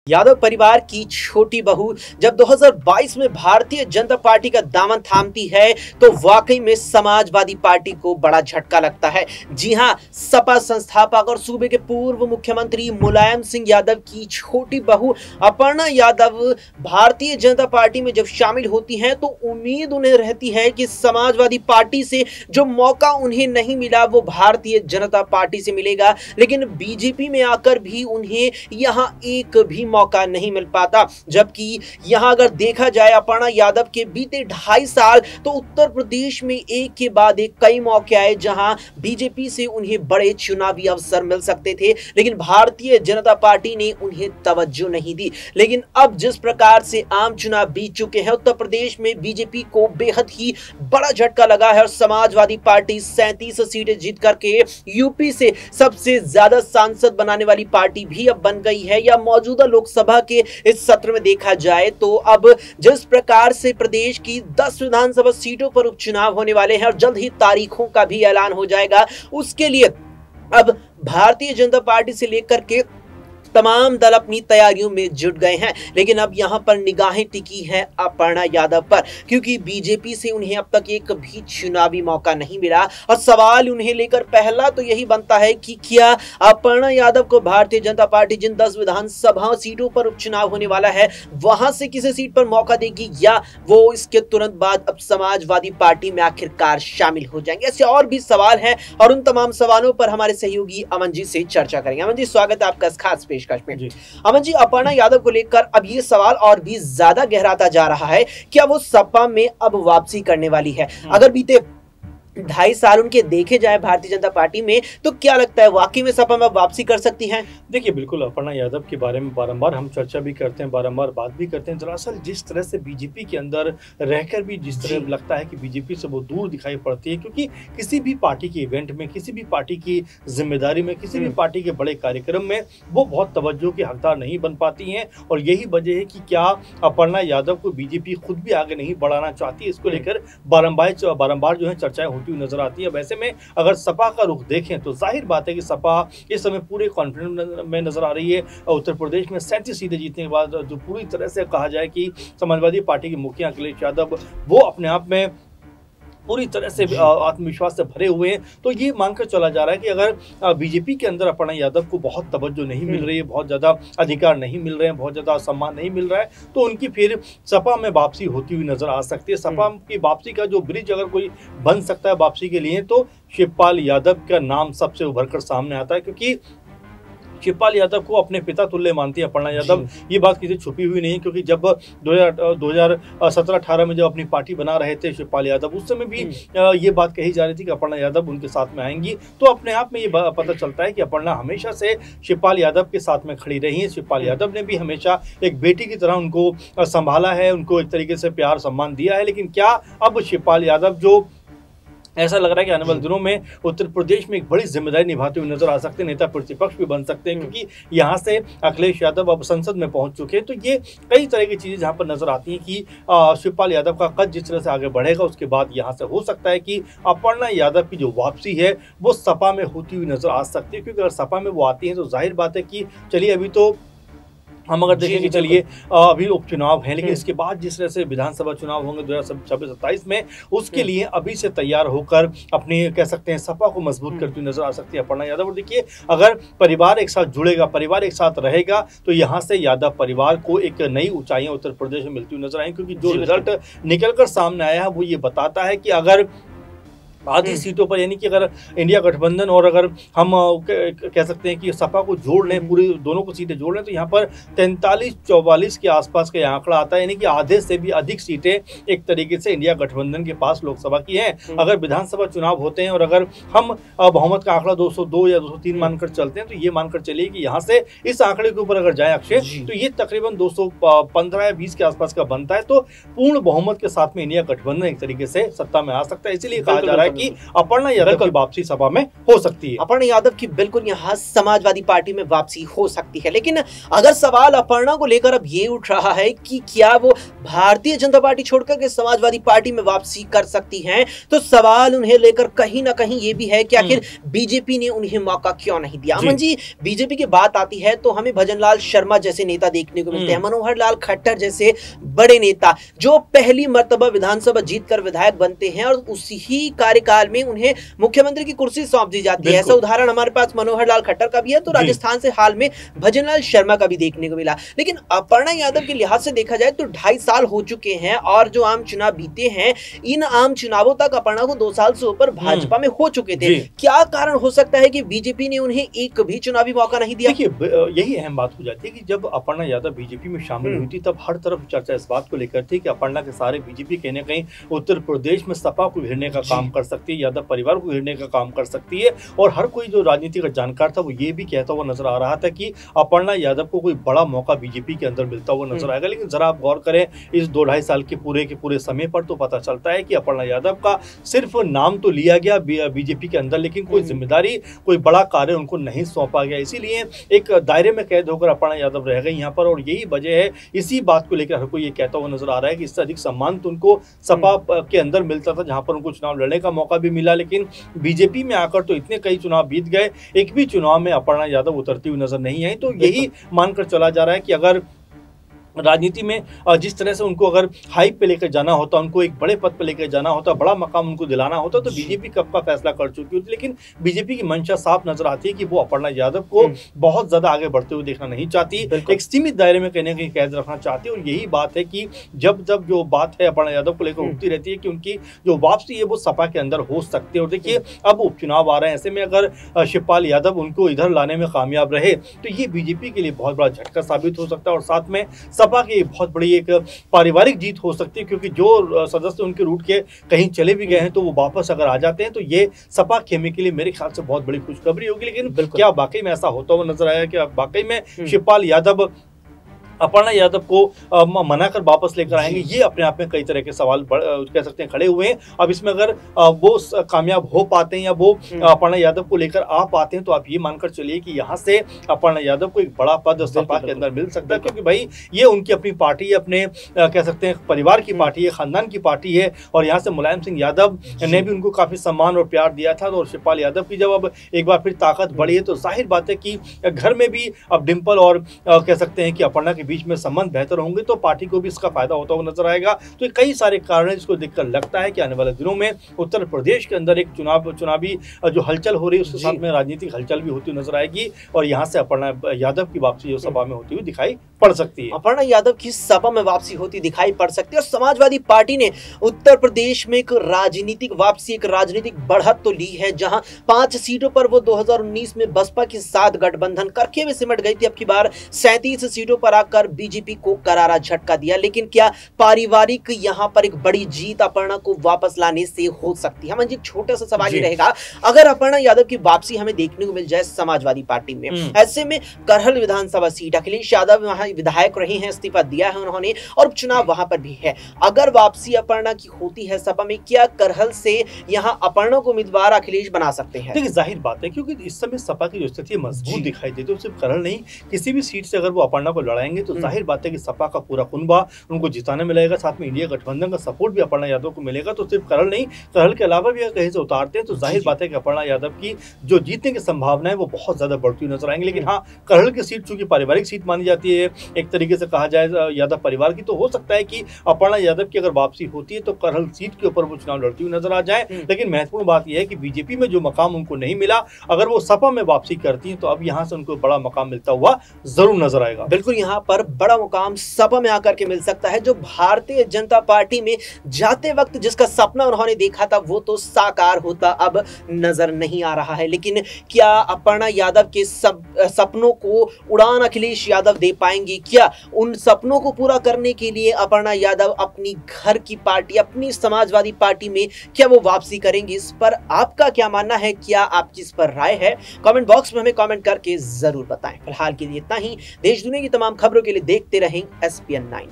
यादव परिवार की छोटी बहू जब 2022 में भारतीय जनता पार्टी का दामन थामती है तो वाकई में समाजवादी पार्टी को बड़ा झटका लगता है। जी हां, सपा संस्थापक और सूबे के पूर्व मुख्यमंत्री मुलायम सिंह यादव की छोटी बहू अपर्णा यादव भारतीय जनता पार्टी में जब शामिल होती हैं तो उम्मीद उन्हें रहती है कि समाजवादी पार्टी से जो मौका उन्हें नहीं मिला वो भारतीय जनता पार्टी से मिलेगा, लेकिन बीजेपी में आकर भी उन्हें यहां एक भी मौका नहीं मिल पाता। जबकि यहां अगर देखा जाए अपर्णा यादव के बीते 2.5 साल तो उत्तर प्रदेश में एक के बाद एक कई मौके आए जहां बीजेपी से उन्हें बड़े चुनावी अवसर मिल सकते थे, लेकिन भारतीय जनता पार्टी ने उन्हें तवज्जो नहीं दी। लेकिन अब जिस प्रकार से आम चुनाव बीत चुके हैं, उत्तर प्रदेश में बीजेपी को बेहद ही बड़ा झटका लगा है और समाजवादी पार्टी 37 सीटें जीत करके यूपी से सबसे ज्यादा सांसद बनाने वाली पार्टी भी अब बन गई है। या मौजूदा लोकसभा के इस सत्र में देखा जाए तो अब जिस प्रकार से प्रदेश की 10 विधानसभा सीटों पर उपचुनाव होने वाले हैं और जल्द ही तारीखों का भी ऐलान हो जाएगा, उसके लिए अब भारतीय जनता पार्टी से लेकर के तमाम दल अपनी तैयारियों में जुट गए हैं। लेकिन अब यहां पर निगाहें टिकी हैं अपर्णा यादव पर, क्योंकि बीजेपी से उन्हें अब तक एक भी चुनावी मौका नहीं मिला और सवाल उन्हें लेकर पहला तो यही बनता है कि क्या अपर्णा यादव को भारतीय जनता पार्टी जिन 10 विधानसभा सीटों पर उपचुनाव होने वाला है वहां से किसी सीट पर मौका देगी या वो इसके तुरंत बाद अब समाजवादी पार्टी में आखिरकार शामिल हो जाएंगे। ऐसे और भी सवाल हैं और उन तमाम सवालों पर हमारे सहयोगी अमन जी से चर्चा करेंगे। अमन जी, स्वागत है आपका इस खास पेशकश में। अमन जी, अपर्णा यादव को लेकर अब ये सवाल और भी ज्यादा गहराता जा रहा है, क्या वो सपा में अब वापसी करने वाली है? अगर बीते 2.5 साल उनके देखे जाए भारतीय जनता पार्टी में तो क्या लगता है वाकई में सपा में वापसी कर सकती हैं? देखिए, बिल्कुल अपर्णा यादव के बारे में बारंबार हम चर्चा भी करते हैं, बारंबार बात भी करते हैं। दरअसल जिस तरह से बीजेपी के अंदर रहकर भी जिस तरह लगता है कि बीजेपी से वो दूर दिखाई पड़ती है, क्योंकि किसी भी पार्टी के इवेंट में, किसी भी पार्टी की जिम्मेदारी में, किसी भी पार्टी के बड़े कार्यक्रम में वो बहुत तवज्जो की हकदार नहीं बन पाती हैं। और यही वजह है कि क्या अपर्णा यादव को बीजेपी खुद भी आगे नहीं बढ़ाना चाहती है, इसको लेकर बारंबार जो है चर्चाएं होती हुई नजर आती है। वैसे में अगर सपा का रुख देखें तो जाहिर बात है कि सपा इस समय पूरे कॉन्फिडेंस में नजर आ रही है। उत्तर प्रदेश में 37 सीटें जीतने के बाद जो पूरी तरह से कहा जाए कि समाजवादी पार्टी के मुखिया अखिलेश यादव वो अपने आप में पूरी तरह से आत्मविश्वास से भरे हुए हैं। तो ये मानकर चला जा रहा है कि अगर बीजेपी के अंदर अपर्णा यादव को बहुत तवज्जो नहीं मिल रही है, बहुत ज़्यादा अधिकार नहीं मिल रहे हैं, बहुत ज़्यादा सम्मान नहीं मिल रहा है, तो उनकी फिर सपा में वापसी होती हुई नजर आ सकती है। सपा की वापसी का जो ब्रिज अगर कोई बन सकता है वापसी के लिए तो शिवपाल यादव का नाम सबसे उभर कर सामने आता है, क्योंकि शिवपाल यादव को अपने पिता तुल्य मानती है अपर्णा यादव। ये बात किसी छुपी हुई नहीं, क्योंकि जब 2017-18 में जब अपनी पार्टी बना रहे थे शिवपाल यादव, उस समय भी ये बात कही जा रही थी कि अपर्णा यादव उनके साथ में आएंगी। तो अपने आप में ये पता चलता है कि अपर्णा हमेशा से शिवपाल यादव के साथ में खड़ी रही है। शिवपाल यादव ने भी हमेशा एक बेटी की तरह उनको संभाला है, उनको एक तरीके से प्यार सम्मान दिया है। लेकिन क्या अब शिवपाल यादव जो ऐसा लग रहा है कि आने वाले दिनों में उत्तर प्रदेश में एक बड़ी जिम्मेदारी निभाते हुए नजर आ सकते हैं, नेता प्रतिपक्ष भी बन सकते हैं, क्योंकि यहाँ से अखिलेश यादव अब संसद में पहुंच चुके हैं। तो ये कई तरह की चीजें जहाँ पर नजर आती हैं कि शिवपाल यादव का कद जिस तरह से आगे बढ़ेगा उसके बाद यहाँ से हो सकता है कि अपर्णा यादव की जो वापसी है वो सपा में होती हुई नजर आ सकती है। क्योंकि अगर सपा में वो आती है तो जाहिर बात है कि चलिए अभी तो हम अगर देखें कि चलिए अभी उपचुनाव है, लेकिन इसके बाद जिस तरह से विधानसभा चुनाव होंगे 2026-27 में, उसके लिए अभी से तैयार होकर अपनी कह सकते हैं सपा को मजबूत करती हुई नजर आ सकती है अपर्णा यादव। और देखिए, अगर परिवार एक साथ जुड़ेगा, परिवार एक साथ रहेगा तो यहाँ से यादव परिवार को एक नई ऊंचाइयां उत्तर प्रदेश में मिलती हुई नजर आएंगी। क्योंकि जो रिजल्ट निकल कर सामने आया है वो ये बताता है कि अगर आधी सीटों पर, यानी कि अगर इंडिया गठबंधन और अगर हम कह सकते हैं कि सपा को जोड़ लें, पूरी दोनों को सीटें जोड़ लें, तो यहाँ पर 43-44 के आसपास का आंकड़ा आता है। यानी कि आधे से भी अधिक सीटें एक तरीके से इंडिया गठबंधन के पास लोकसभा की हैं। अगर विधानसभा चुनाव होते हैं और अगर हम बहुमत का आंकड़ा 202 या 203 मानकर चलते हैं तो ये मानकर चलिए कि यहाँ से इस आंकड़े के ऊपर अगर जाए अक्षय तो ये तकरीबन 215 या 20 के आसपास का बनता है। तो पूर्ण बहुमत के साथ में इंडिया गठबंधन एक तरीके से सत्ता में आ सकता है। इसीलिए कहा जा रहा है कि अपर्णा यादव की वापसी सपा में हो सकती है। अपर्णा यादव की बिल्कुल यहाँ समाजवादी पार्टी में वापसी हो सकती है, लेकिन अगर सवाल अपर्णा को लेकर अब ये उठ रहा है कि क्या वो भारतीय जनता पार्टी छोड़कर के समाजवादी पार्टी में वापसी कर सकती हैं, तो सवाल उन्हें लेकर कहीं ना कहीं ये भी है कि आखिर बीजेपी ने उन्हें मौका क्यों नहीं दिया। अमन जी, बीजेपी की बात आती है तो हमें भजनलाल शर्मा जैसे नेता देखने को मिलते हैं, मनोहर लाल खट्टर जैसे बड़े नेता जो पहली मर्तबा विधानसभा जीतकर विधायक बनते हैं और उसी कार्यकाल में उन्हें मुख्यमंत्री की कुर्सी सौंप दी जाती है। ऐसा उदाहरण हमारे पास मनोहर लाल खट्टर का भी है, तो राजस्थान से हाल में भजनलाल शर्मा का भी देखने को मिला। लेकिन अपर्णा यादव के लिहाज से देखा जाए तो 2.5 साल हो चुके हैं और जो आम चुनाव बीते हैं, इन आम चुनावों तक अपर्णा को 2 साल से ऊपर भाजपा में हो चुके थे। क्या कारण हो सकता है कि बीजेपी ने उन्हें एक भी चुनावी मौका नहीं दिया? देखिए, यही अहम बात हो जाती है कि जब अपर्णा यादव बीजेपी में शामिल हुई थी तब हर तरफ चर्चा इस बात को लेकर थी कि अपर्णा के सारे बीजेपी कहीं ना कहीं उत्तर प्रदेश में सपा को घेरने का काम कर सकती है, यादव परिवार को घेरने का काम कर सकती है। और हर कोई जो राजनीति का जानकार था वो ये भी कहता हुआ नजर आ रहा था कि अपर्णा यादव को कोई बड़ा मौका बीजेपी के अंदर मिलता हुआ नजर आएगा। लेकिन जरा आप गौर करें इस 2-2.5 साल के पूरे समय पर, तो पता चलता है कि अपर्णा यादव का सिर्फ नाम तो लिया गया बीजेपी के अंदर, लेकिन कोई जिम्मेदारी, कोई बड़ा कार्य उनको नहीं सौंपा गया। इसीलिए एक दायरे में कैद होकर अपर्णा यादव रह गई यहाँ पर, और यही वजह है। इसी बात को लेकर हर कोई ये कहता हुआ नजर आ रहा है कि इससे अधिक सम्मान तो उनको सपा के अंदर मिलता था, जहां पर उनको चुनाव लड़ने का मौका भी मिला। लेकिन बीजेपी में आकर तो इतने कई चुनाव बीत गए, एक भी चुनाव में अपर्णा यादव उतरती हुई नजर नहीं आई। तो यही मानकर चला जा रहा है कि अगर राजनीति में जिस तरह से उनको अगर हाइप पे लेकर जाना होता, उनको एक बड़े पद पे लेकर जाना होता, बड़ा मकाम उनको दिलाना होता, तो बीजेपी कब का फैसला कर चुकी होती। लेकिन बीजेपी की मंशा साफ नजर आती है कि वो अपर्णा यादव को बहुत ज्यादा आगे बढ़ते हुए देखना नहीं चाहती, एक सीमित दायरे में कहीं ना कहीं कैद रखना चाहती है। और यही बात है कि जब जब जो बात है अपर्णा यादव को लेकर उठती रहती है कि उनकी जो वापसी है वो सपा के अंदर हो सकती है। और देखिए, अब उपचुनाव आ रहे हैं, ऐसे में अगर शिवपाल यादव उनको इधर लाने में कामयाब रहे तो ये बीजेपी के लिए बहुत बड़ा झटका साबित हो सकता है, और साथ में सपा की बहुत बड़ी एक पारिवारिक जीत हो सकती है। क्योंकि जो सदस्य उनके रूट के कहीं चले भी गए हैं तो वो वापस अगर आ जाते हैं तो ये सपा खेमे के लिए मेरे ख्याल से बहुत बड़ी खुशखबरी होगी। लेकिन क्या वाकई में ऐसा होता हुआ नजर आया कि वाकई में शिवपाल यादव अपर्णा यादव को मना कर वापस लेकर आएंगे? ये अपने आप में कई तरह के सवाल कह सकते हैं खड़े हुए हैं। अब इसमें अगर वो कामयाब हो पाते हैं या वो अपर्णा यादव को लेकर आ पाते हैं तो आप ये मानकर चलिए कि यहाँ से अपर्णा यादव को एक बड़ा पद सपा के अंदर मिल सकता है। क्योंकि भाई ये उनकी अपनी पार्टी है, अपने कह सकते हैं परिवार की पार्टी है, खानदान की पार्टी है, और यहाँ से मुलायम सिंह यादव ने भी उनको काफी सम्मान और प्यार दिया था। और शिवपाल यादव की जब अब एक बार फिर ताकत बढ़ी है तो जाहिर बात है कि घर में भी अब डिम्पल और कह सकते हैं कि अपर्णा के बीच में संबंध बेहतर होंगे तो पार्टी को भी इसका फायदा होता हुआ नजर आएगा। तो कई सारे कारण हैं जिसको देखकर लगता है कि आने वाले दिनों में उत्तर प्रदेश के अंदर एक चुनावी जो हलचल हो रही है उसके साथ में राजनीतिक हलचल भी होती हुई नजर आएगी, और यहाँ से अपर्णा यादव की वापसी जो सभा में होती हुई दिखाई पड़ सकती है। अपर्णा यादव की सपा में वापसी होती दिखाई पड़ सकती है। और समाजवादी पार्टी ने उत्तर प्रदेश में एक राजनीतिक वापसी, एक राजनीतिक बढ़त तो ली है, जहां 5 सीटों पर वो 2019 में बसपा के साथ गठबंधन करके भी सिमट गई थी। अब की बार 37 सीटों पर आकर बीजेपी को करारा झटका दिया। लेकिन क्या पारिवारिक यहां पर एक बड़ी जीत अपर्णा को वापस लाने से हो सकती है? हम जी छोटा सा सवाल ही रहेगा, अगर अपर्णा यादव की वापसी हमें देखने को मिल जाए समाजवादी पार्टी में, ऐसे में करहल विधानसभा सीट अखिलेश यादव वहां विधायक रहे हैं, इस्तीफा दिया है उन्होंने, और उपचुनाव वहां पर भी है। अगर वापसी अपर्णा की होती है सपा में, क्या करहल से यहां अपर्णा को उम्मीदवार अखिलेश बना सकते हैं? देखिए, जाहिर बात है क्योंकि इस समय सपा की जो स्थिति है मजबूत दिखाई देती है। सिर्फ करहल नहीं, किसी भी सीट से अगर वो अपर्णा को लड़ाएंगे तो जाहिर बात है कि सपा का पूरा कुनबा उनको जिताने मिलेगा, साथ में इंडिया गठबंधन का सपोर्ट भी अपर्णा यादव को मिलेगा। तो सिर्फ करहल नहीं, करहल के अलावा भी अगर कहीं से उतारते हैं तो जाहिर बात है कि अपर्णा यादव की जो जीतने की संभावना है वो बहुत ज्यादा बढ़ती हुई नजर आएंगी। लेकिन हाँ, करहल की सीट चूंकि पारिवारिक सीट मानी जाती है एक तरीके से कहा जाए यादव परिवार की, तो हो सकता है कि अपर्णा यादव की अगर वापसी होती है तो करहल सीट के ऊपर वो चुनाव लड़ती हुई नजर आ जाए। लेकिन महत्वपूर्ण बात यह है कि बीजेपी में जो मकाम उनको नहीं मिला, अगर वो सपा में वापसी करती है तो अब यहाँ से उनको बड़ा मकाम मिलता हुआ जरूर नजर आएगा। बिल्कुल, यहाँ पर बड़ा मुकाम सपा में आकर के मिल सकता है। जो भारतीय जनता पार्टी में जाते वक्त जिसका सपना उन्होंने देखा था वो तो साकार होता अब नजर नहीं आ रहा है। लेकिन क्या अपर्णा यादव के सपनों को उड़ान अखिलेश यादव दे पाएंगे? क्या उन सपनों को पूरा करने के लिए अपर्णा यादव अपनी घर की पार्टी, अपनी समाजवादी पार्टी में क्या वो वापसी करेंगे? इस पर आपका क्या मानना है? क्या आपकी इस पर राय है? कमेंट बॉक्स में हमें कमेंट करके जरूर बताएं। फिलहाल के लिए इतना ही। देश दुनिया की तमाम खबरों के लिए देखते रहें SPN9।